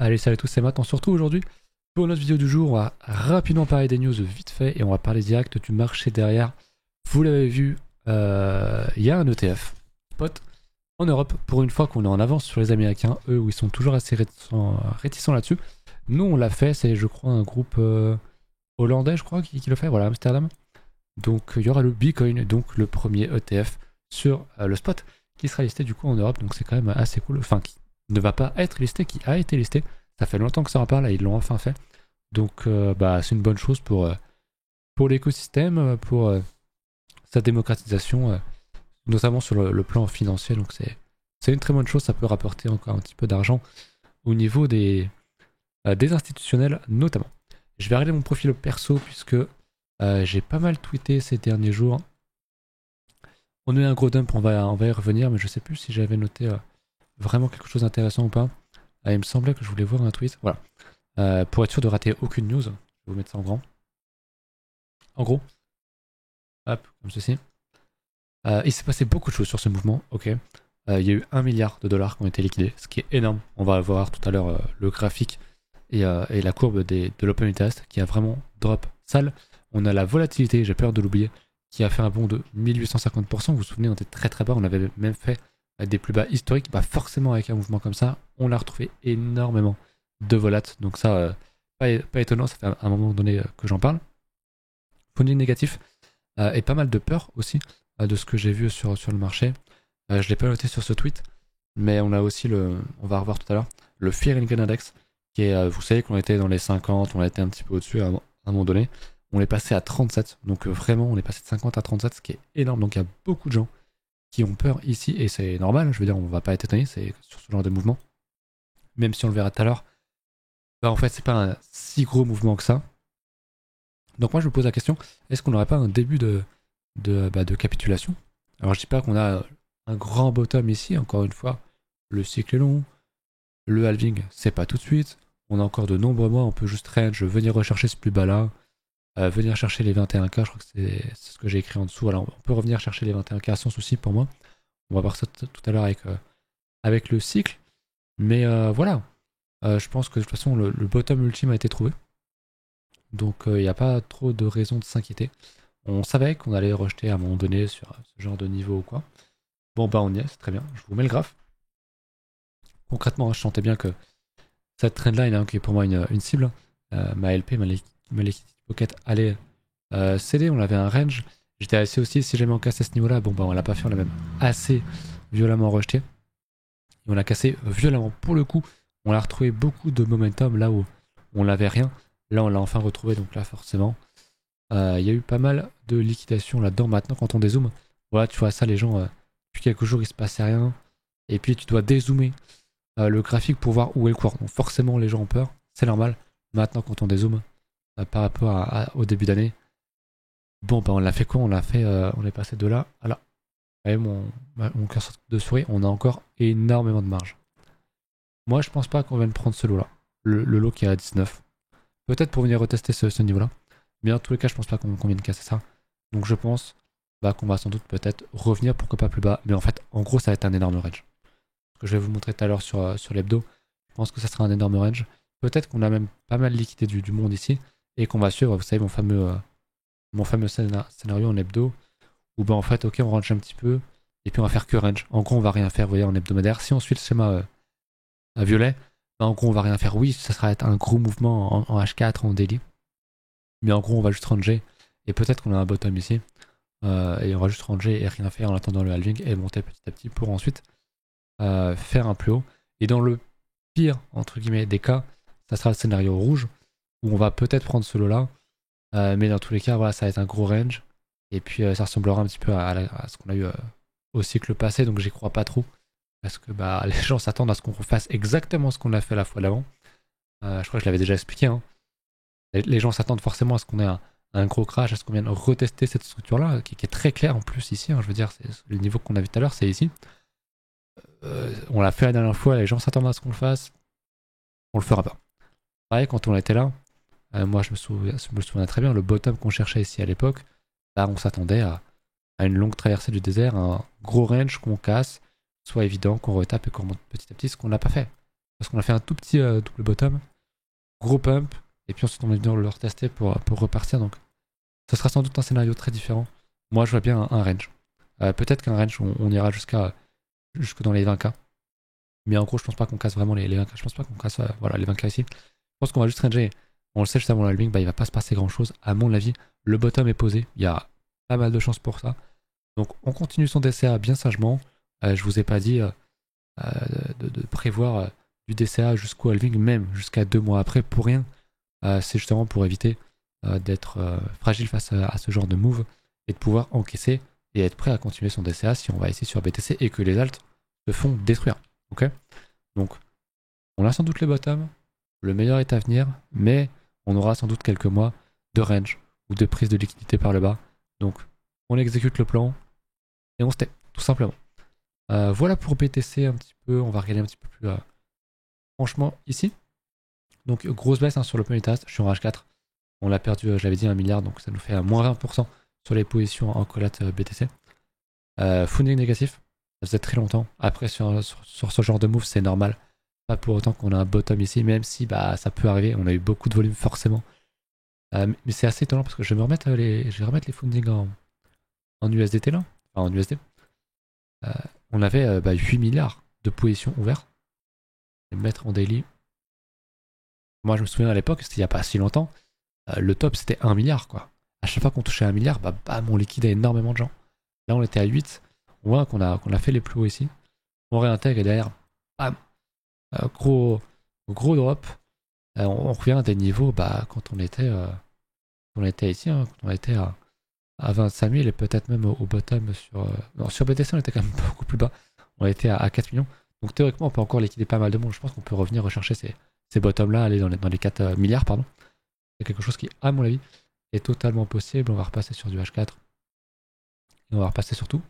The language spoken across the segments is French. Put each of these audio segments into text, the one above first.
Allez, salut à tous, c'est Matt. On se retrouve aujourd'hui pour notre vidéo du jour. On va rapidement parler des news vite fait et on va parler direct du marché derrière. Vous l'avez vu, il y a un ETF spot en Europe. Pour une fois qu'on est en avance sur les Américains, eux où ils sont toujours assez réticents là-dessus. Nous, on l'a fait, c'est je crois un groupe hollandais, je crois, qui le fait, voilà, Amsterdam. Donc il y aura le Bitcoin, donc le premier ETF sur le spot qui sera listé du coup en Europe. Donc c'est quand même assez cool. Enfin, qui ne va pas être listé, qui a été listé. Ça fait longtemps que ça en parle et ils l'ont enfin fait. Donc c'est une bonne chose pour l'écosystème, pour sa démocratisation, notamment sur le plan financier. Donc c'est une très bonne chose. Ça peut rapporter encore un petit peu d'argent au niveau des institutionnels notamment. Je vais regarder mon profil perso puisque j'ai pas mal tweeté ces derniers jours. On a eu un gros dump, on va y revenir, mais je sais plus si j'avais noté vraiment quelque chose d'intéressant ou pas. Il me semblait que je voulais voir un tweet. Voilà. Pour être sûr de rater aucune news, je vais vous mettre ça en grand. En gros, hop, comme ceci. Il s'est passé beaucoup de choses sur ce mouvement, ok. Il y a eu 1 milliard de dollars qui ont été liquidés, ce qui est énorme. On va voir tout à l'heure le graphique et la courbe de l'Open Interest qui a vraiment drop sale. On a la volatilité, j'ai peur de l'oublier, qui a fait un bond de 1850%. Vous vous souvenez, on était très très bas, on avait même fait des plus bas historiques. Bah forcément, avec un mouvement comme ça, on l'a retrouvé énormément de volat. Donc ça, pas étonnant, ça fait un moment donné que j'en parle. Funding négatif et pas mal de peur aussi de ce que j'ai vu sur le marché. Je l'ai pas noté sur ce tweet, mais on a aussi on va revoir tout à l'heure, le Fear and Greed Index, qui est, vous savez qu'on était dans les 50, on a été un petit peu au-dessus à un moment donné. On est passé à 37, donc vraiment on est passé de 50 à 37, ce qui est énorme. Donc il y a beaucoup de gens qui ont peur ici, et c'est normal, je veux dire, on va pas être étonné, c'est sur ce genre de mouvement. Même si on le verra tout à l'heure, en fait c'est pas un si gros mouvement que ça. Donc moi je me pose la question, est-ce qu'on n'aurait pas un début de capitulation? Alors je dis pas qu'on a un grand bottom ici, encore une fois, le cycle est long, le halving c'est pas tout de suite, on a encore de nombreux mois, on peut juste range, venir rechercher ce plus bas là, venir chercher les 21K, je crois que c'est ce que j'ai écrit en dessous. Alors on peut revenir chercher les 21K sans souci pour moi, on va voir ça tout à l'heure avec le cycle, mais voilà, je pense que de toute façon le bottom ultime a été trouvé, donc il n'y a pas trop de raison de s'inquiéter. On savait qu'on allait rejeter à un moment donné sur ce genre de niveau ou quoi. Bon bah on y est, c'est très bien, je vous mets le graphe. Concrètement, je sentais bien que cette trendline, qui est pour moi une cible, ma LP, ma liquidity pocket allait céder, on avait un range. J'étais assez aussi, si jamais on cassait ce niveau-là, bon bah on l'a pas fait, on l'a même assez violemment rejeté. Et on l'a cassé violemment. Pour le coup, on a retrouvé beaucoup de momentum là où on n'avait rien. Là on l'a enfin retrouvé, donc là forcément. Il y a eu pas mal de liquidations là-dedans. Maintenant, quand on dézoome, voilà, tu vois ça, les gens, depuis quelques jours, il se passait rien. Et puis, tu dois dézoomer le graphique pour voir où est le cours. Donc, forcément, les gens ont peur. C'est normal. Maintenant, quand on dézoome par rapport au début d'année, bon, bah, on l'a fait quoi? On l'a fait, on est passé de là à là. Vous voyez, mon curseur de souris, on a encore énormément de marge. Moi, je pense pas qu'on vienne prendre ce lot-là. Le lot qui est à 19. Peut-être pour venir retester ce niveau-là. Mais en tous les cas, je pense pas qu'on vienne casser ça. Donc je pense qu'on va sans doute peut-être revenir, pourquoi pas plus bas. Mais en fait, en gros, ça va être un énorme range. Ce que je vais vous montrer tout à l'heure sur l'hebdo, je pense que ça sera un énorme range. Peut-être qu'on a même pas mal liquidé du monde ici et qu'on va suivre, vous savez, mon fameux scénario en hebdo où en fait, ok, on range un petit peu et puis on va faire que range. En gros, on va rien faire, vous voyez, en hebdomadaire. Si on suit le schéma à violet, en gros, on va rien faire. Oui, ça sera être un gros mouvement en H4, en daily. Mais en gros, on va juste ranger. Et peut-être qu'on a un bottom ici. Et on va juste ranger et rien faire en attendant le halving et monter petit à petit pour ensuite faire un plus haut. Et dans le pire, entre guillemets, des cas, ça sera le scénario rouge où on va peut-être prendre ce lot-là. Mais dans tous les cas, voilà, ça va être un gros range. Et puis ça ressemblera un petit peu à ce qu'on a eu au cycle passé. Donc j'y crois pas trop. Parce que les gens s'attendent à ce qu'on refasse exactement ce qu'on a fait la fois d'avant. Je crois que je l'avais déjà expliqué. Hein. Les gens s'attendent forcément à ce qu'on ait un gros crash, à ce qu'on vienne retester cette structure-là, qui est très claire en plus ici. Hein, je veux dire, c'est le niveau qu'on a vu tout à l'heure, c'est ici. On l'a fait la dernière fois, les gens s'attendent à ce qu'on le fasse. On le fera pas. Pareil, quand on était là, moi je me souviens très bien, le bottom qu'on cherchait ici à l'époque, là on s'attendait à une longue traversée du désert, un gros range qu'on casse, soit évident, qu'on retape et qu'on monte petit à petit, ce qu'on n'a pas fait. parce qu'on a fait un tout petit double bottom, gros pump, et puis ensuite on est venu le retester pour repartir. Donc ce sera sans doute un scénario très différent. Moi je vois bien un range. Peut-être qu'un range on ira jusque dans les 20k. Mais en gros je pense pas qu'on casse vraiment les 20k. Je pense pas qu'on casse les 20k ici. Je pense qu'on va juste ranger. On le sait juste avant la halving, il va pas se passer grand chose. À mon avis, le bottom est posé. Il y a pas mal de chances pour ça. Donc on continue son DCA bien sagement. Je vous ai pas dit de prévoir du DCA jusqu'au halving, même jusqu'à 2 mois après pour rien. C'est justement pour éviter d'être fragile face à ce genre de move et de pouvoir encaisser et être prêt à continuer son DCA si on va ici sur BTC et que les alts se font détruire. Ok. Donc on a sans doute les bottoms, le meilleur est à venir, mais on aura sans doute quelques mois de range ou de prise de liquidité par le bas. Donc on exécute le plan et on se tait, tout simplement. Voilà pour BTC un petit peu, on va regarder un petit peu plus franchement ici. Donc grosse baisse sur le Ponytas, je suis en H4. On l'a perdu, je l'avais dit, 1 milliard, donc ça nous fait à moins 20% sur les positions en collate BTC. Funding négatif, ça faisait très longtemps. Après sur ce genre de move c'est normal. Pas pour autant qu'on a un bottom ici, même si ça peut arriver, on a eu beaucoup de volume forcément. Mais c'est assez étonnant parce que je vais remettre les fundings en USDT là, enfin en USD. On avait 8 milliards de positions ouvertes. Je vais mettre en daily. Moi je me souviens à l'époque, c'était il n'y a pas si longtemps, le top c'était 1 milliard quoi. À chaque fois qu'on touchait 1 milliard, on liquidait énormément de gens. Là on était à 8, on voit qu'on a fait les plus hauts ici. On réintègre et derrière, bam, gros drop. On revient à des niveaux quand on était ici, quand on était à 25 000 et peut-être même au bottom sur BTC on était quand même beaucoup plus bas. On était à 4 millions. Donc théoriquement on peut encore liquider pas mal de monde. Je pense qu'on peut revenir rechercher ces bottoms là, aller dans les 4 milliards pardon. C'est quelque chose qui à mon avis est totalement possible. On va repasser sur du H4 et on va repasser surtout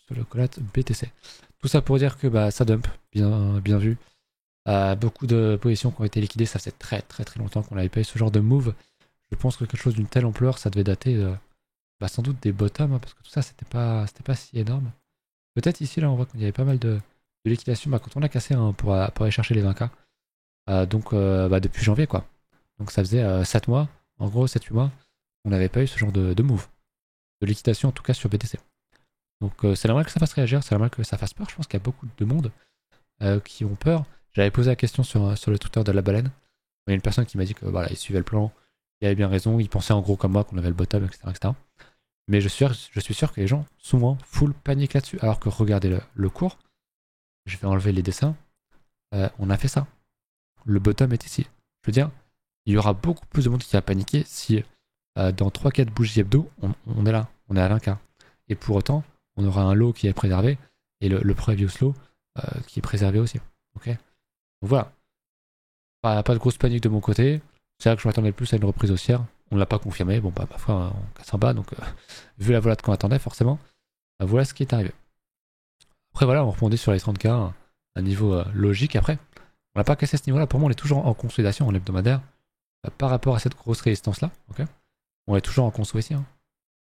sur le collate BTC. Tout ça pour dire que ça dump, bien vu. Beaucoup de positions qui ont été liquidées, ça faisait très très très longtemps qu'on n'avait pas eu ce genre de move. Je pense que quelque chose d'une telle ampleur, ça devait dater sans doute des bottoms, parce que tout ça c'était pas si énorme. Peut-être ici là on voit qu'il y avait pas mal de liquidation quand on a cassé pour aller chercher les 20k. Donc depuis janvier quoi. Donc ça faisait 7 mois, en gros 7-8 mois, on n'avait pas eu ce genre de move. De liquidation en tout cas sur BTC. Donc c'est normal que ça fasse réagir, c'est normal que ça fasse peur. Je pense qu'il y a beaucoup de monde qui ont peur. J'avais posé la question sur le Twitter de la baleine. Il y a une personne qui m'a dit que il suivait le plan, il avait bien raison, il pensait en gros comme moi qu'on avait le bottom, etc. Mais je suis sûr que les gens souvent full panique là-dessus. Alors que regardez le cours, je vais enlever les dessins, on a fait ça. Le bottom est ici. Je veux dire, il y aura beaucoup plus de monde qui va paniquer si dans 3-4 bougies hebdo, on est là, on est à 20k. Et pour autant, on aura un low qui est préservé et le previous low qui est préservé aussi. Ok. Donc voilà. Pas de grosse panique de mon côté. C'est vrai que je m'attendais plus à une reprise haussière. On ne l'a pas confirmé. Bon, ma foi, on casse en bas. Donc, vu la volate qu'on attendait, forcément, voilà ce qui est arrivé. Après, voilà, on rebondit sur les 30k, un niveau logique. Après, on n'a pas cassé ce niveau-là. Pour moi, on est toujours en consolidation en hebdomadaire par rapport à cette grosse résistance-là. Ok. On est toujours en conso ici.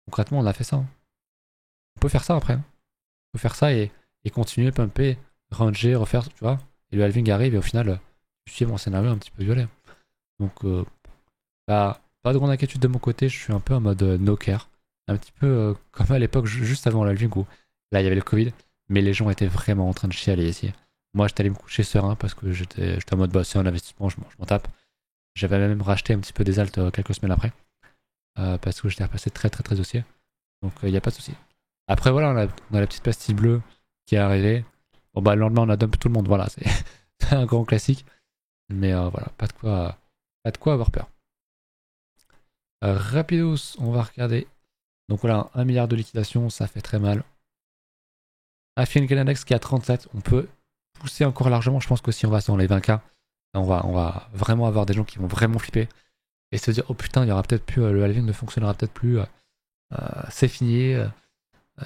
Concrètement, on a fait ça. On peut faire ça après. On peut faire ça et continuer, pumper, ranger, refaire, tu vois. Et le halving arrive et au final, je suis mon scénario un petit peu violet. Donc, pas de grande inquiétude de mon côté. Je suis un peu en mode no care. Un petit peu comme à l'époque, juste avant l'halving où là, il y avait le Covid. Mais les gens étaient vraiment en train de chialer ici. Moi, j'étais allé me coucher serein parce que j'étais en mode c'est un investissement, je m'en tape. J'avais même racheté un petit peu des alts quelques semaines après. Parce que j'étais repassé très très très haussier. Donc il n'y a pas de souci. Après voilà, on a la petite pastille bleue qui est arrivée. Bon le lendemain on a dump tout le monde, voilà, c'est un grand classique. Mais voilà, pas de quoi avoir peur. Rapidos, on va regarder. Donc voilà, 1 milliard de liquidation, ça fait très mal. Affine Canadex qui est à 37, on peut pousser encore largement. Je pense que si on va dans les 20k, on va vraiment avoir des gens qui vont vraiment flipper et se dire oh putain, il y aura peut-être plus le halving ne fonctionnera peut-être plus. C'est fini.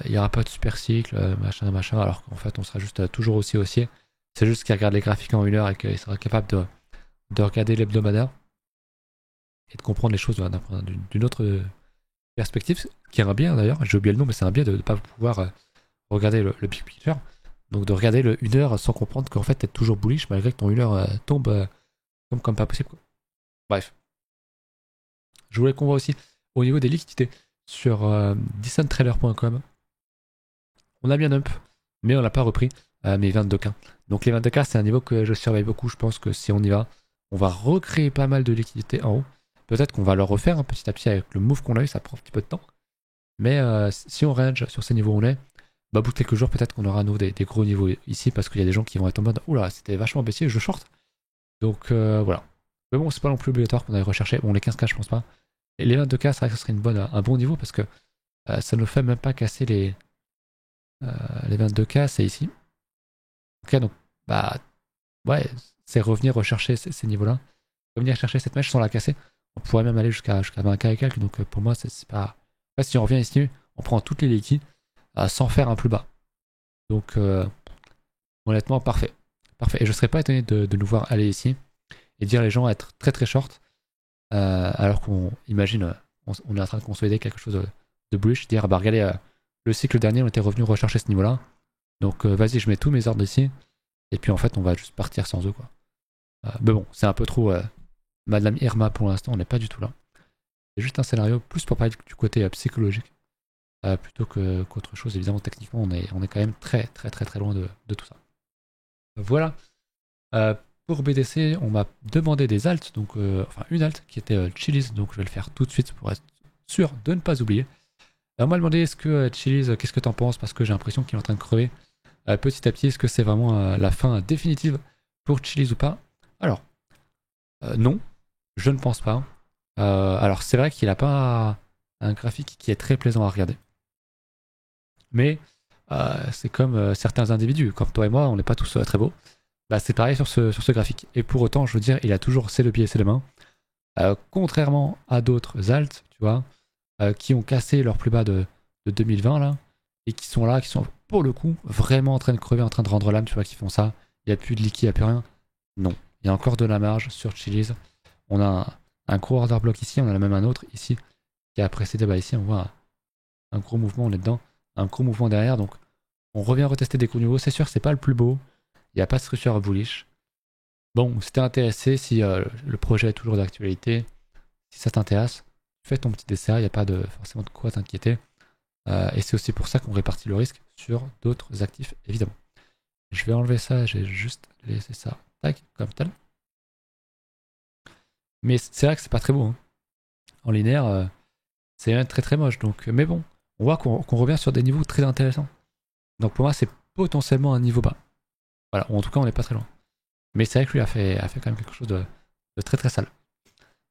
Il n'y aura pas de super cycle, machin, alors qu'en fait on sera juste toujours aussi haussier. C'est juste qu'il regarde les graphiques en 1 heure et qu'il sera capable de regarder l'hebdomadaire et de comprendre les choses d'une autre perspective, qui est un bien d'ailleurs, j'ai oublié le nom, mais c'est un bien de ne pas pouvoir regarder le big picture. Donc de regarder le 1 heure sans comprendre qu'en fait t'es toujours bullish malgré que ton 1 heure tombe comme pas possible, quoi. Bref. Je voulais qu'on voit aussi au niveau des liquidités sur decenttrader.com. On a bien up, mais on n'a pas repris mes 22K. Donc les 22K, c'est un niveau que je surveille beaucoup. Je pense que si on y va, on va recréer pas mal de liquidités en haut. Peut-être qu'on va le refaire petit à petit avec le move qu'on a eu, ça prend un petit peu de temps. Mais si on range sur ces niveaux où on est, bah, au bout de quelques jours, peut-être qu'on aura à nouveau des gros niveaux ici parce qu'il y a des gens qui vont être en mode oula, c'était vachement baissier, je short. Donc voilà. Mais bon, c'est pas non plus obligatoire qu'on aille rechercher. Bon, les 15K, je pense pas. Et les 22K, c'est vrai que ce serait un bon niveau parce que ça ne fait même pas casser les 22K, c'est ici. Ok, donc, bah, ouais, c'est revenir rechercher ces niveaux-là. Revenir chercher cette mèche sans la casser. On pourrait même aller jusqu'à 20K et quelques. Donc, pour moi, c'est pas. En fait, si on revient ici, on prend toutes les liquides sans faire un plus bas. Donc, honnêtement, parfait. Parfait. Et je serais pas étonné de nous voir aller ici et dire les gens être très très short. Alors qu'on imagine, on est en train de consolider quelque chose de bullish. Dire, bah, regardez, le cycle dernier, on était revenu rechercher ce niveau-là. Donc, vas-y, je mets tous mes ordres ici. Et puis, en fait, on va juste partir sans eux, quoi. Mais bon, c'est un peu trop Madame Irma pour l'instant, on n'est pas du tout là. C'est juste un scénario plus pour parler du côté psychologique plutôt qu'autre chose. Évidemment, techniquement, on est quand même très très très très loin de tout ça. Voilà. Pour BTC, on m'a demandé des alts, donc enfin une alt qui était Chiliz, donc je vais le faire tout de suite pour être sûr de ne pas oublier. On m'a demandé est-ce que Chiliz, qu'est-ce que t'en penses parce que j'ai l'impression qu'il est en train de crever petit à petit. Est-ce que c'est vraiment la fin définitive pour Chiliz ou pas? Alors, non, je ne pense pas. Alors c'est vrai qu'il n'a pas un graphique qui est très plaisant à regarder. Mais c'est comme certains individus, comme toi et moi, on n'est pas tous très beaux. Bah, c'est pareil sur ce graphique. Et pour autant, je veux dire, il a toujours ses deux pieds et ses deux mains. Contrairement à d'autres alts, tu vois, qui ont cassé leur plus bas de 2020 là, et qui sont là, qui sont pour le coup vraiment en train de crever, en train de rendre l'âme, tu vois, qui font ça. Il n'y a plus de liquide, il n'y a plus rien. Non, il y a encore de la marge sur Chiliz. On a un gros order block ici, on en a même un autre ici qui a précédé. Bah ici, on voit un gros mouvement, on est dedans, un gros mouvement derrière. Donc, on revient retester des coups nouveaux. C'est sûr, c'est pas le plus beau. Il n'y a pas de structure bullish. Bon, si t'es intéressé, si le projet est toujours d'actualité, si ça t'intéresse, fais ton petit dessert, il n'y a pas forcément de quoi t'inquiéter. Et c'est aussi pour ça qu'on répartit le risque sur d'autres actifs, évidemment. Je vais enlever ça, j'ai juste laissé ça, tac, comme tel. Mais c'est vrai que c'est pas très beau. Hein. En linéaire, c'est très très moche. Donc, mais bon, on voit qu'on revient sur des niveaux très intéressants. Donc pour moi, c'est potentiellement un niveau bas. Voilà, ou en tout cas, on n'est pas très loin. Mais c'est vrai que lui a fait quand même quelque chose de très très sale.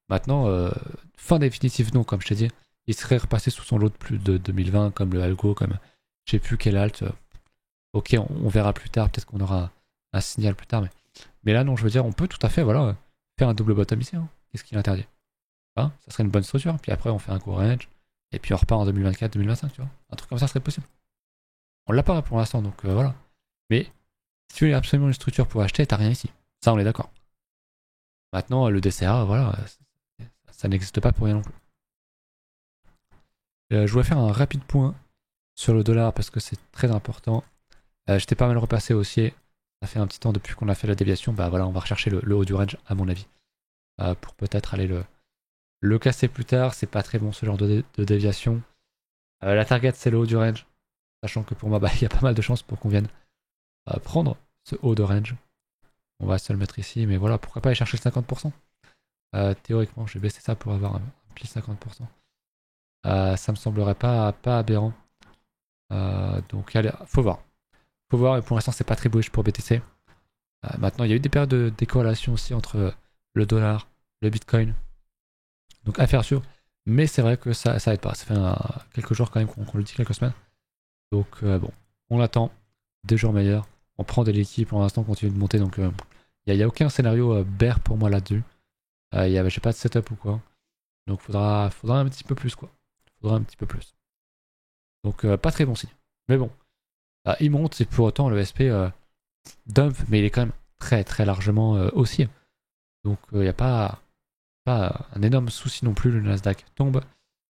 Maintenant, fin définitive, non, comme je t'ai dit, il serait repassé sous son lot de plus de 2020, comme le Algo, comme je sais plus quel alt. Ok, on verra plus tard, peut-être qu'on aura un signal plus tard. Mais là, non, je veux dire, on peut tout à fait voilà, faire un double bottom ici. Hein. Qu'est-ce qui l'interdit? Hein, ça serait une bonne structure. Puis après, on fait un court range. Et puis on repart en 2024-2025, tu vois. Un truc comme ça serait possible. On l'a pas pour l'instant, donc voilà. Mais si tu veux absolument une structure pour acheter, t'as rien ici. Ça, on est d'accord. Maintenant, le DCA, voilà, ça n'existe pas pour rien non plus. Je voulais faire un rapide point sur le dollar parce que c'est très important. J'étais pas mal repassé haussier. Ça fait un petit temps depuis qu'on a fait la déviation. Bah voilà, on va rechercher le haut du range, à mon avis. Pour peut-être aller le casser plus tard. C'est pas très bon ce genre de déviation. La target, c'est le haut du range. Sachant que pour moi, il y a pas mal de chances pour qu'on vienne prendre ce haut de range. On va se le mettre ici, mais voilà, pourquoi pas aller chercher le 50%. Théoriquement, je vais baisser ça pour avoir un pile 50%. Ça me semblerait pas aberrant. Donc, allez, faut voir. Faut voir, et pour l'instant, c'est pas très bullish pour BTC. Maintenant, il y a eu des périodes de décorrélation aussi entre le dollar, le bitcoin. Donc, affaire sûre. Mais c'est vrai que ça aide pas. Ça fait quelques jours quand même qu'on le dit, quelques semaines. Donc, bon, on attend. Des jours meilleurs. On prend des liquides pour l'instant, on continue de monter. Donc, il n'y a aucun scénario bear pour moi là-dessus. J'ai pas de setup ou quoi. Donc, faudra un petit peu plus, quoi. Faudra un petit peu plus. Donc, pas très bon signe. Mais bon, il monte et pour autant, le SP dump, mais il est quand même très très largement haussier. Donc, il n'y a pas un énorme souci non plus. Le Nasdaq tombe.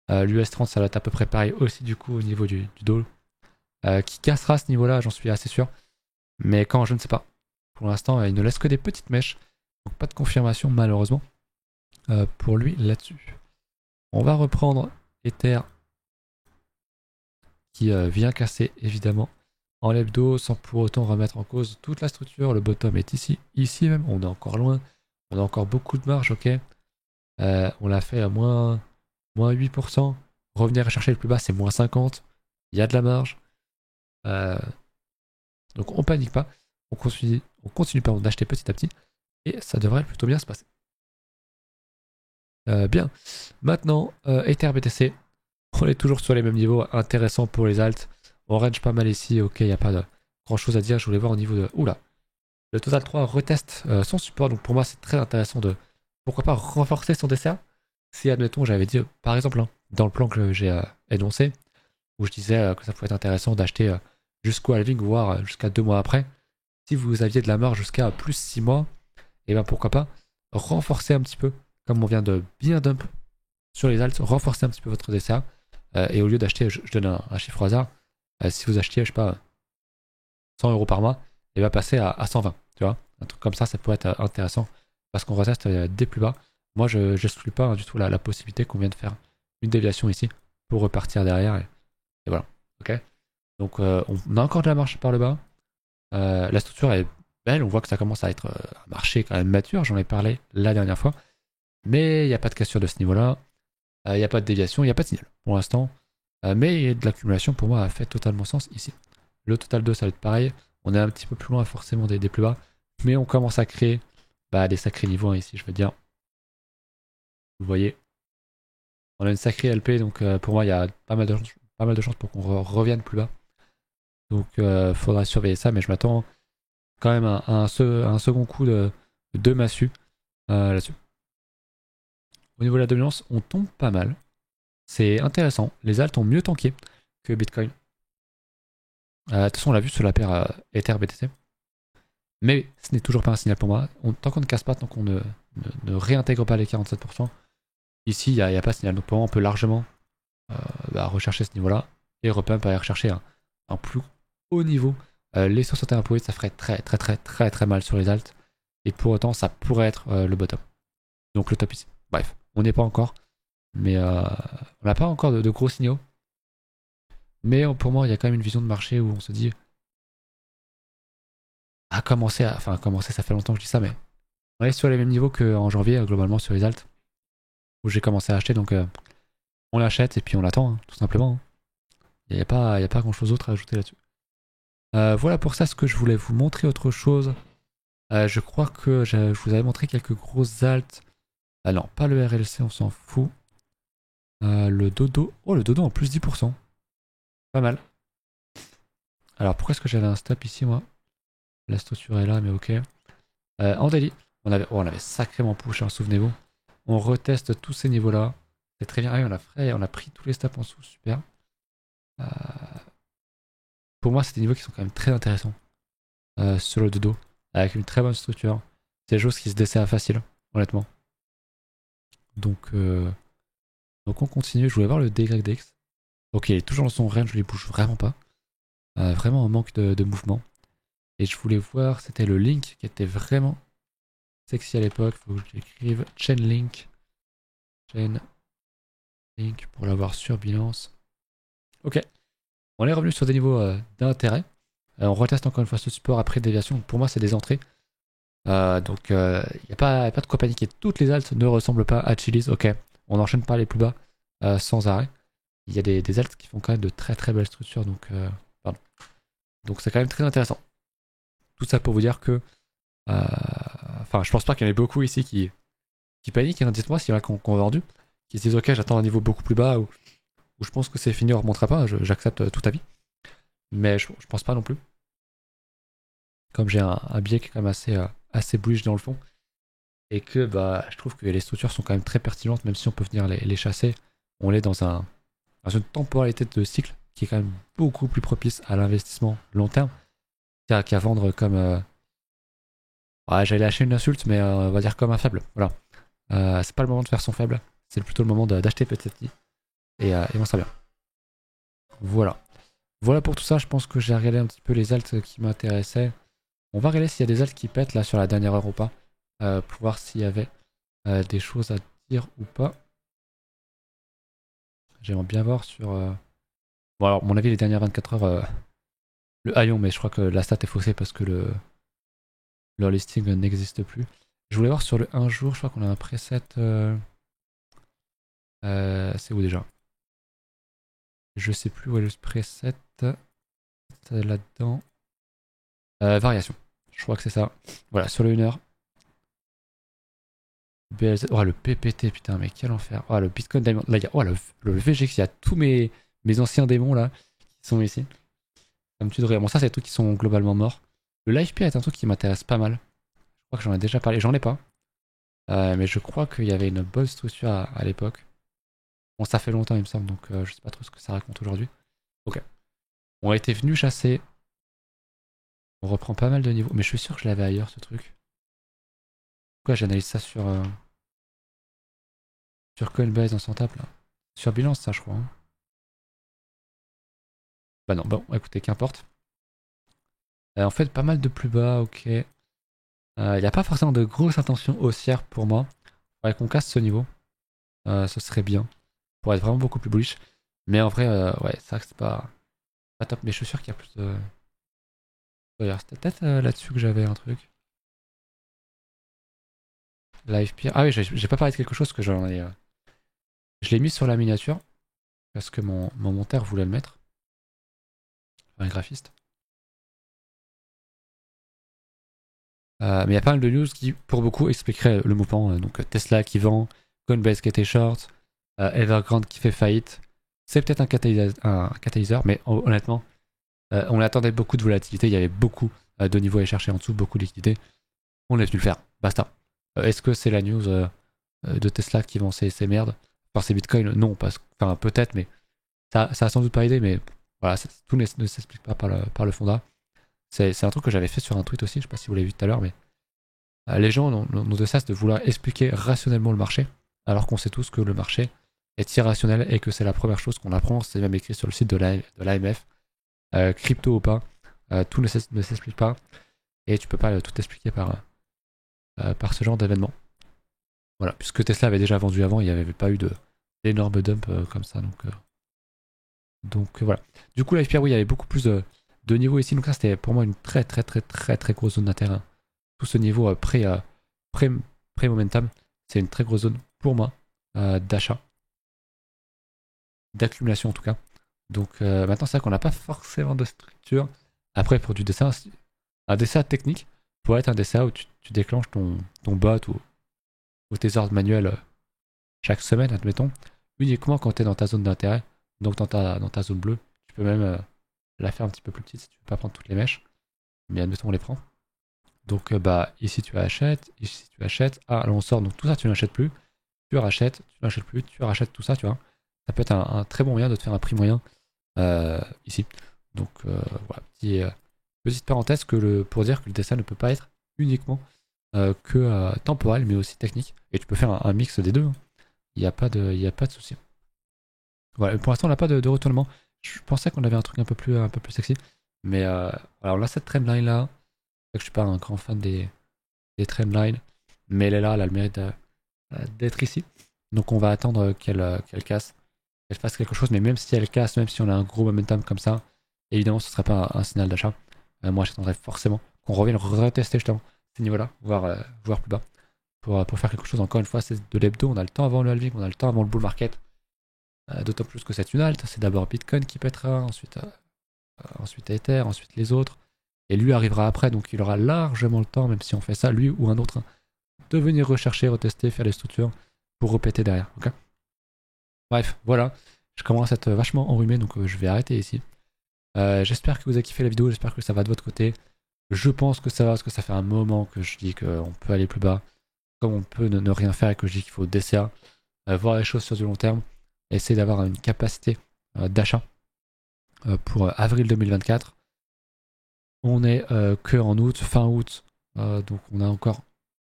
L'US 30, ça va être à peu près pareil aussi, du coup, au niveau du Dow. Qui cassera ce niveau-là, j'en suis assez sûr. Mais quand, je ne sais pas. Pour l'instant, il ne laisse que des petites mèches. Donc pas de confirmation malheureusement pour lui là-dessus. On va reprendre Ether qui vient casser évidemment en l'hebdo sans pour autant remettre en cause toute la structure. Le bottom est ici, ici même, on est encore loin, on a encore beaucoup de marge, ok. On l'a fait à moins 8%. Revenir à chercher le plus bas, c'est moins 50. Il y a de la marge. Donc on panique pas, on continue pardon, d'acheter petit à petit et ça devrait plutôt bien se passer. Bien, maintenant Ether BTC, on est toujours sur les mêmes niveaux, intéressant pour les alts. On range pas mal ici, ok, il n'y a pas de grand chose à dire. Je voulais voir au niveau de. Oula! Le Total 3 reteste son support, donc pour moi c'est très intéressant de pourquoi pas renforcer son DCA. Si admettons j'avais dit par exemple dans le plan que j'ai énoncé, où je disais que ça pouvait être intéressant d'acheter jusqu'au halving, voire jusqu'à 2 mois après, si vous aviez de la marge jusqu'à plus 6 mois, et ben pourquoi pas renforcer un petit peu, comme on vient de bien dump sur les alts, renforcer un petit peu votre DCA, et au lieu d'acheter, je donne un chiffre au hasard, si vous achetiez, je sais pas, 100 € par mois, et va passer à 120, tu vois. Un truc comme ça pourrait être intéressant, parce qu'on reteste des plus bas. Moi, je n'exclus pas du tout la possibilité qu'on vienne faire une déviation ici, pour repartir derrière, et voilà. Ok. Donc, on a encore de la marche par le bas. La structure est belle, on voit que ça commence à être un marché quand même mature, j'en ai parlé la dernière fois. Mais il n'y a pas de cassure de ce niveau-là, il n'y a pas de déviation, il n'y a pas de signal pour l'instant. Mais de l'accumulation pour moi a fait totalement sens ici. Le total 2 ça va être pareil, on est un petit peu plus loin forcément des plus bas, mais on commence à créer des sacrés niveaux ici, je veux dire. Vous voyez, on a une sacrée LP, donc pour moi il y a pas mal de chances pour qu'on revienne plus bas. Donc faudra surveiller ça, mais je m'attends quand même à un second coup de 2 massues là-dessus. Au niveau de la dominance, on tombe pas mal. C'est intéressant. Les alts ont mieux tanké que Bitcoin. De toute façon, on l'a vu sur la paire Ether BTC. Mais ce n'est toujours pas un signal pour moi. Tant qu'on ne casse pas, tant qu'on ne réintègre pas les 47%, ici, il n'y a pas de signal. Donc pour moi, on peut largement rechercher ce niveau-là et repump aller rechercher un plus haut niveau. Les 61 points, ça ferait très mal sur les alts. Et pour autant, ça pourrait être le bottom. Donc le top ici. Bref, on n'y est pas encore. Mais on n'a pas encore de gros signaux. Mais pour moi, il y a quand même une vision de marché où on se dit commencer, ça fait longtemps que je dis ça, mais on est sur les mêmes niveaux qu'en janvier, globalement, sur les alts, où j'ai commencé à acheter, donc on l'achète et puis on l'attend, hein, tout simplement. Hein. Il n'y a pas grand chose d'autre à ajouter là-dessus. Voilà pour ça ce que je voulais vous montrer autre chose. Je crois que je vous avais montré quelques grosses alts. Ah non, pas le RLC, on s'en fout. Le dodo. Oh, le dodo en plus 10%. Pas mal. Alors pourquoi est-ce que j'avais un stop ici, moi? La structure est là, mais ok. En daily, on avait sacrément push, hein, souvenez-vous. On reteste tous ces niveaux-là. C'est très bien. Ah, on a pris tous les stops en dessous, super. Pour moi, c'est des niveaux qui sont quand même très intéressants sur le dodo, avec une très bonne structure. C'est des choses qui se desserrent facile, honnêtement. Donc on continue. Je voulais voir le DYDX. Ok, il est toujours dans son range, je ne bouge vraiment pas. Vraiment un manque de mouvement. Et je voulais voir, c'était le link qui était vraiment sexy à l'époque. Faut que j'écrive Chainlink. Chainlink pour l'avoir sur Binance. Ok. On est revenu sur des niveaux d'intérêt. On reteste encore une fois ce support après déviation. Pour moi, c'est des entrées. Donc, il n'y a pas de quoi paniquer. Toutes les alts ne ressemblent pas à Chili's. Ok. On n'enchaîne pas les plus bas sans arrêt. Il y a des alts qui font quand même de très belles structures. Donc, donc c'est quand même très intéressant. Tout ça pour vous dire que je pense pas qu'il y en ait beaucoup ici qui paniquent. Hein. Dites-moi s'il y en a qui ont vendu, qui se disent ok, j'attends un niveau beaucoup plus bas ou je pense que c'est fini, on remontera pas. J'accepte tout avis. Mais je pense pas non plus. Comme j'ai un biais qui est quand même assez bullish dans le fond. Et que je trouve que les structures sont quand même très pertinentes, même si on peut venir les chasser. On est dans une temporalité de cycle qui est quand même beaucoup plus propice à l'investissement long terme qu'à vendre comme. J'allais lâcher une insulte, mais on va dire comme un faible. Voilà. C'est pas le moment de faire son faible, c'est plutôt le moment d'acheter petit à petit. Et on sera bien. Voilà. Voilà pour tout ça, je pense que j'ai regardé un petit peu les alts qui m'intéressaient. On va regarder s'il y a des ailes qui pètent là sur la dernière heure ou pas. Pour voir s'il y avait des choses à dire ou pas. J'aimerais bien voir sur... Bon alors, à mon avis, les dernières 24 heures, le haillon, mais je crois que la stat est faussée parce que leur listing n'existe plus. Je voulais voir sur le 1 jour, je crois qu'on a un preset... c'est où déjà? Je sais plus où est le preset. Là-dedans. Variation. Je crois que c'est ça. Voilà, sur le 1 heure. BLZ. Oh, le PPT, putain, mais quel enfer. Oh, le Bitcoin Diamond. Là, il y a. Oh, le VGX, il y a tous mes anciens démons là qui sont ici. Ça me tue de rire. Bon, ça, c'est des trucs qui sont globalement morts. Le LivePeer est un truc qui m'intéresse pas mal. Je crois que j'en ai déjà parlé. J'en ai pas. Mais je crois qu'il y avait une bonne structure à l'époque. Bon, ça fait longtemps, il me semble, donc je sais pas trop ce que ça raconte aujourd'hui. Ok. On a été venu chasser. On reprend pas mal de niveaux. Mais je suis sûr que je l'avais ailleurs, ce truc. Pourquoi j'analyse ça sur Coinbase en table là. Sur Binance, ça, je crois. Hein. Bah non, bon, écoutez, qu'importe. En fait, pas mal de plus bas, ok. Il n'y a pas forcément de grosses intentions haussières pour moi. Faudrait qu'on casse ce niveau. Ce serait bien. Pour être vraiment beaucoup plus bullish. Mais en vrai, ouais, c'est vrai que c'est pas top. Mais je suis sûr qu'il y a plus de. D'ailleurs, c'était peut-être là-dessus que j'avais un truc. Live Peer. Ah oui, j'ai pas parlé de quelque chose que j'en ai. Je l'ai mis sur la miniature. Parce que mon monteur voulait le mettre. Enfin, un graphiste. Mais il y a pas mal de news qui, pour beaucoup, expliqueraient le mouvement. Donc Tesla qui vend, Coinbase qui était short, Evergrande qui fait faillite. C'est peut-être un catalyseur, mais honnêtement, on attendait beaucoup de volatilité. Il y avait beaucoup de niveaux à aller chercher en dessous, beaucoup de liquidités. On est venu le faire. Basta. Est-ce que c'est la news de Tesla qui vend ces merdes? Enfin, ces bitcoins? Non, enfin, peut-être, mais ça a sans doute pas aidé. Mais voilà, tout ne s'explique pas par le fonda. C'est un truc que j'avais fait sur un tweet aussi, je sais pas si vous l'avez vu tout à l'heure, mais les gens n'ont de cesse de vouloir expliquer rationnellement le marché, alors qu'on sait tous que le marché est irrationnel et que c'est la première chose qu'on apprend, c'est même écrit sur le site de l'AMF, crypto ou pas, tout ne s'explique pas, et tu peux pas tout expliquer par ce genre d'événement. Voilà, puisque Tesla avait déjà vendu avant, il n'y avait pas eu d'énormes dumps comme ça, donc voilà. Du coup, l'IFPR, oui, il y avait beaucoup plus de niveaux ici, donc ça c'était pour moi une très très très très très grosse zone d'intérêt. Tout ce niveau pré-momentum, c'est une très grosse zone pour moi d'achat, d'accumulation en tout cas. Donc maintenant, c'est vrai qu'on n'a pas forcément de structure. Après, pour du dessin, un dessin technique pourrait être un dessin où tu déclenches ton bot ou tes ordres manuels chaque semaine, admettons, uniquement quand tu es dans ta zone d'intérêt, donc dans ta zone bleue. Tu peux même la faire un petit peu plus petite si tu veux pas prendre toutes les mèches, mais admettons, on les prend. Donc bah ici tu achètes, ici tu achètes. Ah là on sort, donc tout ça tu n'achètes plus. Tu rachètes, tu n'achètes plus, tu rachètes tout ça, tu vois. Ça peut être un très bon moyen de te faire un prix moyen ici. Donc voilà, petite parenthèse pour dire que le dessin ne peut pas être uniquement que temporel, mais aussi technique. Et tu peux faire un mix des deux. Hein. Il n'y a pas de souci. Voilà, pour l'instant on n'a pas de retournement. Je pensais qu'on avait un truc un peu plus sexy. Mais voilà, on a cette trendline là. Je suis pas un grand fan des trendlines, mais elle est là, elle a le mérite d'être ici. Donc on va attendre qu'elle casse, qu'elle fasse quelque chose, mais même si elle casse, même si on a un gros momentum comme ça, évidemment ce ne serait pas un signal d'achat. Moi j'attendrais forcément qu'on revienne retester justement ces niveaux-là, voire plus bas, pour faire quelque chose. Encore une fois, c'est de l'hebdo, on a le temps avant le halving, on a le temps avant le bull market, d'autant plus que c'est une halte, c'est d'abord Bitcoin qui pètera, ensuite Ether, ensuite les autres. Et lui arrivera après, donc il aura largement le temps, même si on fait ça, lui ou un autre, de venir rechercher, retester, faire les structures pour répéter derrière. Okay, bref, voilà. Je commence à être vachement enrhumé, donc je vais arrêter ici. J'espère que vous avez kiffé la vidéo, j'espère que ça va de votre côté. Je pense que ça va, parce que ça fait un moment que je dis qu'on peut aller plus bas, comme on peut ne rien faire et que je dis qu'il faut DCA, voir les choses sur du long terme, essayer d'avoir une capacité d'achat pour avril 2024. On est que en août, fin août, donc on a encore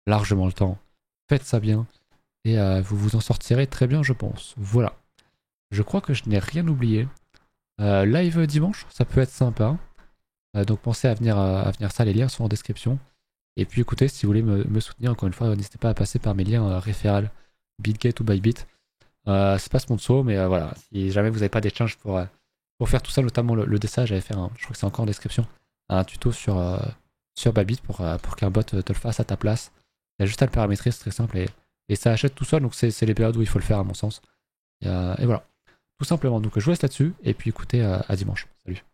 largement le temps. Faites ça bien et vous vous en sortirez très bien, je pense. Voilà. Je crois que je n'ai rien oublié. Live dimanche, ça peut être sympa. Donc pensez à venir ça, les liens sont en description. Et puis écoutez, si vous voulez me soutenir, encore une fois, n'hésitez pas à passer par mes liens référals, Bitgate ou Bybit. C'est pas sponsor, mais voilà, si jamais vous n'avez pas d'échange pour faire tout ça, notamment le dessin, j'avais fait je crois que c'est encore en description, un tuto sur Bybit pour qu'un bot te le fasse à ta place. Il y a juste à le paramétrer, c'est très simple et ça achète tout seul, donc c'est les périodes où il faut le faire à mon sens. Et voilà, tout simplement. Donc je vous laisse là-dessus et puis écoutez, à dimanche. Salut.